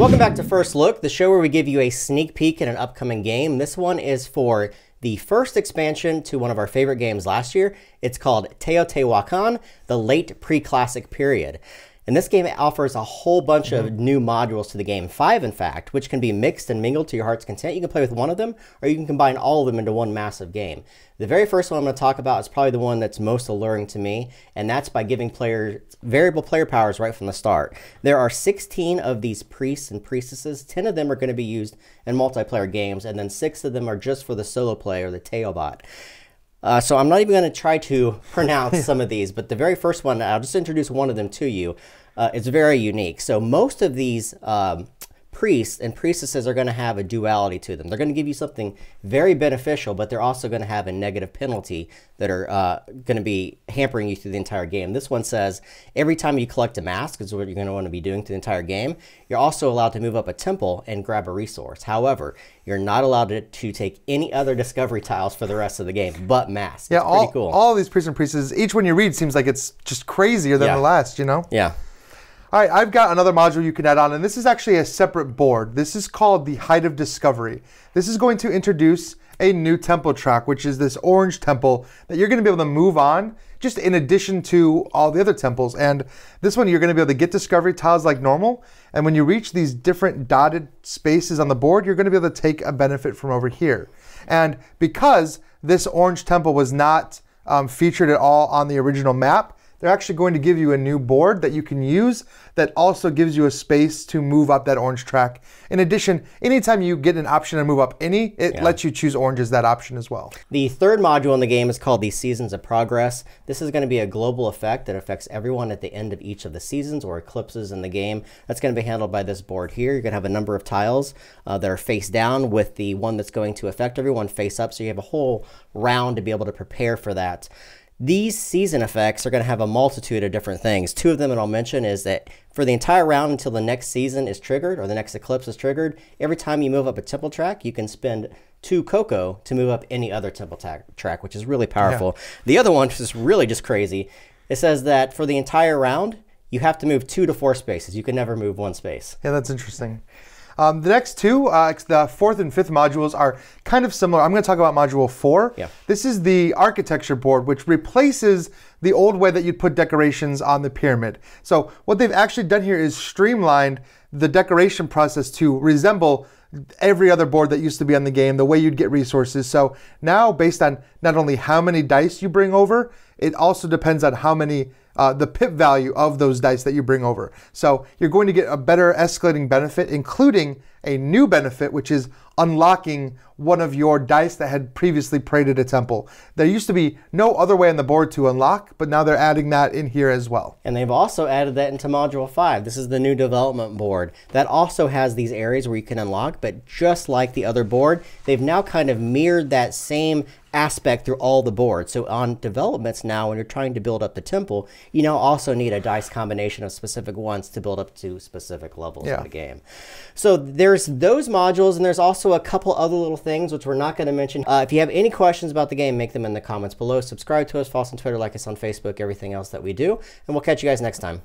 Welcome back to First Look, the show where we give you a sneak peek at an upcoming game. This one is for the first expansion to one of our favorite games last year. It's called Teotihuacan, the Late Preclassic Period. And this game offers a whole bunch of new modules to the game, 5 in fact, which can be mixed and mingled to your heart's content. You can play with one of them, or you can combine all of them into one massive game. The very first one I'm going to talk about is probably the one that's most alluring to me, and that's by giving players variable player powers right from the start. There are 16 of these priests and priestesses. 10 of them are going to be used in multiplayer games, and then 6 of them are just for the solo play, or the Teobot. So I'm not even going to try to pronounce some of these, but the very first one, I'll just introduce one of them to you. It's very unique. So most of these priests and priestesses are going to have a duality to them. They're going to give you something very beneficial, but they're also going to have a negative penalty that are going to be hampering you through the entire game. This one says every time you collect a mask, is what you're going to want to be doing through the entire game, you're also allowed to move up a temple and grab a resource. However, you're not allowed to take any other discovery tiles for the rest of the game, but masks. Yeah, it's pretty cool. All these priests and priestesses, each one you read seems like it's just crazier than the last, you know? Yeah. All right, I've got another module you can add on, and this is actually a separate board. This is called the Height of Discovery. This is going to introduce a new temple track, which is this orange temple that you're going to be able to move on just in addition to all the other temples. And this one, you're going to be able to get discovery tiles like normal. And when you reach these different dotted spaces on the board, you're going to be able to take a benefit from over here. And because this orange temple was not featured at all on the original map, they're actually going to give you a new board that you can use that also gives you a space to move up that orange track. In addition, anytime you get an option to move up any, it lets you choose orange as that option as well. The third module in the game is called the Seasons of Progress. This is going to be a global effect that affects everyone at the end of each of the seasons or eclipses in the game. That's going to be handled by this board here. You're going to have a number of tiles that are face down, with the one that's going to affect everyone face up, so you have a whole round to be able to prepare for that. These season effects are going to have a multitude of different things. 2 of them that I'll mention is that for the entire round until the next season is triggered, or the next eclipse is triggered, every time you move up a temple track, you can spend 2 cocoa to move up any other temple track, which is really powerful. Yeah. The other one, which is really just crazy, it says that for the entire round, you have to move 2 to 4 spaces. You can never move 1 space. Yeah, that's interesting. The next 2, the 4th and 5th modules, are kind of similar. I'm going to talk about module 4. Yeah. This is the architecture board, which replaces the old way that you'd put decorations on the pyramid. So what they've actually done here is streamlined the decoration process to resemble every other board that used to be on the game, the way you'd get resources. So now, based on not only how many dice you bring over, it also depends on how many the pip value of those dice that you bring over. So you're going to get a better escalating benefit, including a new benefit, which is unlocking one of your dice that had previously prated a temple. There used to be no other way on the board to unlock, but now they're adding that in here as well. And they've also added that into Module 5. This is the new development board. That also has these areas where you can unlock, but just like the other board, they've now kind of mirrored that same aspect through all the boards. So on developments now, when you're trying to build up the temple, you now also need a dice combination of specific ones to build up to specific levels in the game. So there's those modules, and there's also a couple other little things which we're not going to mention. If you have any questions about the game, make them in the comments below. Subscribe to us, follow us on Twitter, like us on Facebook, everything else that we do, and we'll catch you guys next time.